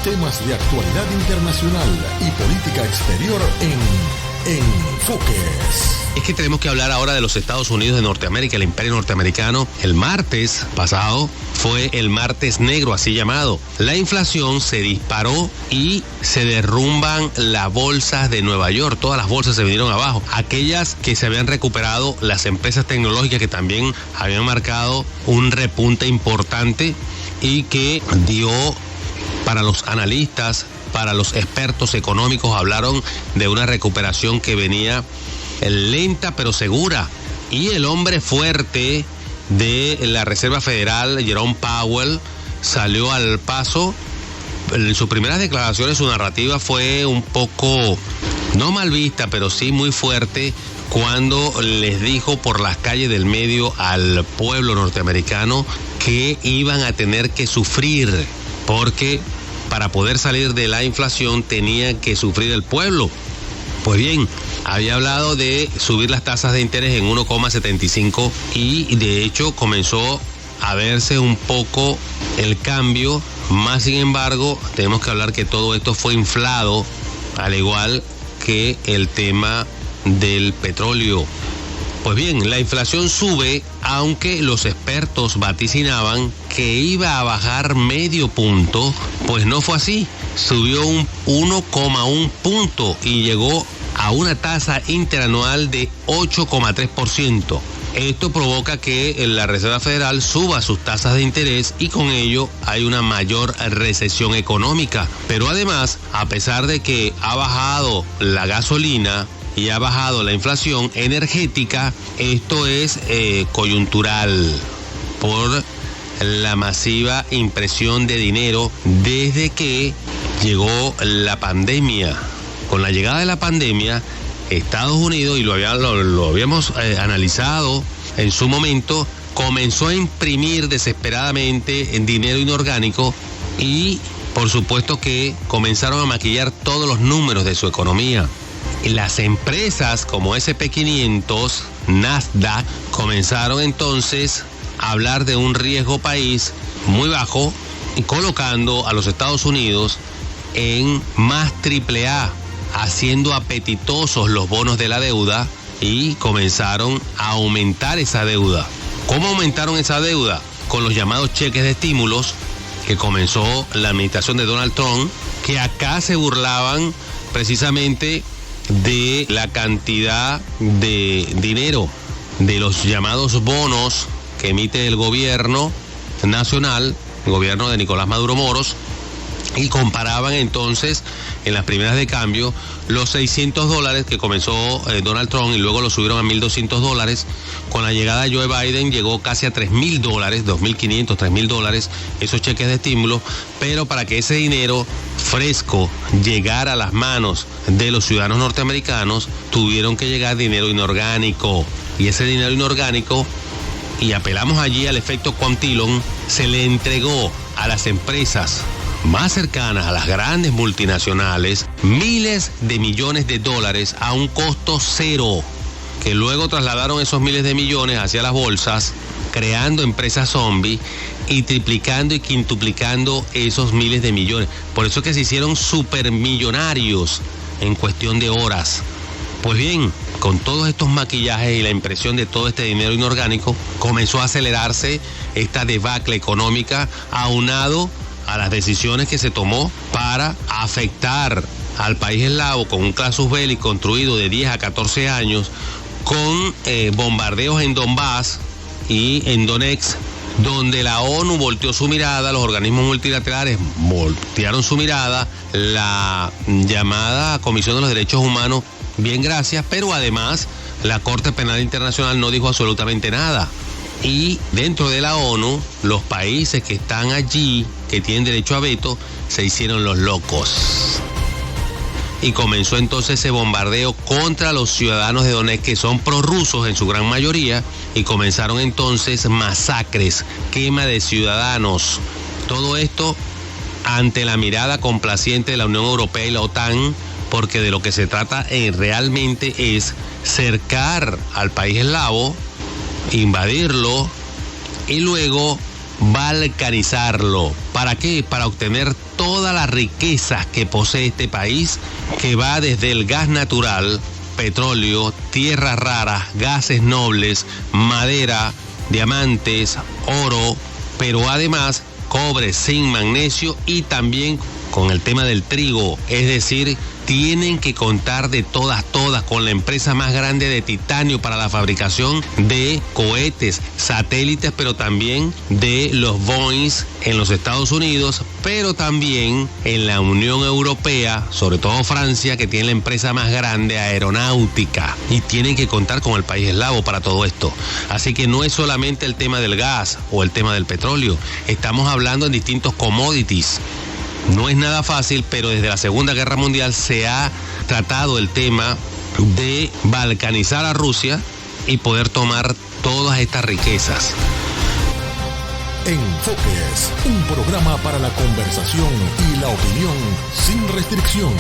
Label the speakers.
Speaker 1: Temas de actualidad internacional y política exterior en Enfoques.
Speaker 2: Es que tenemos que hablar ahora de los Estados Unidos de Norteamérica, el imperio norteamericano. El martes pasado fue el martes negro, así llamado. La inflación se disparó y se derrumban las bolsas de Nueva York. Todas las bolsas se vinieron abajo. Aquellas que se habían recuperado, las empresas tecnológicas que también habían marcado un repunte importante y que dio, para los analistas, para los expertos económicos, hablaron de una recuperación que venía lenta pero segura. Y el hombre fuerte de la Reserva Federal, Jerome Powell, salió al paso. En sus primeras declaraciones, su narrativa fue un poco, no mal vista, pero sí muy fuerte, cuando les dijo por las calles del medio al pueblo norteamericano que iban a tener que sufrir, porque para poder salir de la inflación tenía que sufrir el pueblo. Pues bien, había hablado de subir las tasas de interés en 1,75 y de hecho comenzó a verse un poco el cambio. Más sin embargo, tenemos que hablar que todo esto fue inflado, al igual que el tema del petróleo. Pues bien, la inflación sube, aunque los expertos vaticinaban que iba a bajar medio punto, pues no fue así. Subió un 1,1 punto y llegó a una tasa interanual de 8,3%. Esto provoca que la Reserva Federal suba sus tasas de interés y con ello hay una mayor recesión económica. Pero además, a pesar de que ha bajado la gasolina y ha bajado la inflación energética, esto es coyuntural por la masiva impresión de dinero desde que llegó la pandemia. Con la llegada de la pandemia, Estados Unidos, y lo habíamos analizado en su momento, comenzó a imprimir desesperadamente en dinero inorgánico y por supuesto que comenzaron a maquillar todos los números de su economía. Y las empresas como SP500, Nasdaq, comenzaron entonces a hablar de un riesgo país muy bajo y colocando a los Estados Unidos en más AAA, haciendo apetitosos los bonos de la deuda y comenzaron a aumentar esa deuda. ¿Cómo aumentaron esa deuda? Con los llamados cheques de estímulos que comenzó la administración de Donald Trump, que acá se burlaban precisamente de la cantidad de dinero de los llamados bonos que emite el gobierno nacional, el gobierno de Nicolás Maduro Moros, y comparaban entonces en las primeras de cambio los $600 que comenzó Donald Trump y luego lo subieron a $1,200. Con la llegada de Joe Biden llegó casi a $3,000, $2,500, $3,000 esos cheques de estímulo, pero para que ese dinero fresco llegara a las manos de los ciudadanos norteamericanos tuvieron que llegar dinero inorgánico, y ese dinero inorgánico, y apelamos allí al efecto Quantillon, se le entregó a las empresas más cercanas, a las grandes multinacionales, miles de millones de dólares a un costo cero, que luego trasladaron esos miles de millones hacia las bolsas, creando empresas zombie y triplicando y quintuplicando esos miles de millones. Por eso es que se hicieron supermillonarios en cuestión de horas. Pues bien, con todos estos maquillajes y la impresión de todo este dinero inorgánico, comenzó a acelerarse esta debacle económica, aunado a las decisiones que se tomó para afectar al país eslavo con un casus belli construido de 10 a 14 años, con bombardeos en Donbass y en Donetsk, donde la ONU volteó su mirada, los organismos multilaterales voltearon su mirada, la llamada Comisión de los Derechos Humanos, bien gracias, pero además la Corte Penal Internacional no dijo absolutamente nada. Y dentro de la ONU, los países que están allí, que tienen derecho a veto, se hicieron los locos. Y comenzó entonces ese bombardeo contra los ciudadanos de Donetsk, que son prorrusos en su gran mayoría, y comenzaron entonces masacres, quema de ciudadanos. Todo esto ante la mirada complaciente de la Unión Europea y la OTAN, porque de lo que se trata realmente es cercar al país eslavo, invadirlo y luego balcanizarlo. ¿Para qué? Para obtener todas las riquezas que posee este país, que va desde el gas natural, petróleo, tierras raras, gases nobles, madera, diamantes, oro, pero además cobre, zinc, magnesio y también con el tema del trigo. Es decir, tienen que contar de todas con la empresa más grande de titanio para la fabricación de cohetes, satélites, pero también de los Boeing en los Estados Unidos, pero también en la Unión Europea, sobre todo Francia, que tiene la empresa más grande aeronáutica, y tienen que contar con el país eslavo para todo esto. Así que no es solamente el tema del gas o el tema del petróleo, estamos hablando en distintos commodities. No es nada fácil, pero desde la Segunda Guerra Mundial se ha tratado el tema de balcanizar a Rusia y poder tomar todas estas riquezas.
Speaker 1: Enfoques, un programa para la conversación y la opinión sin restricción.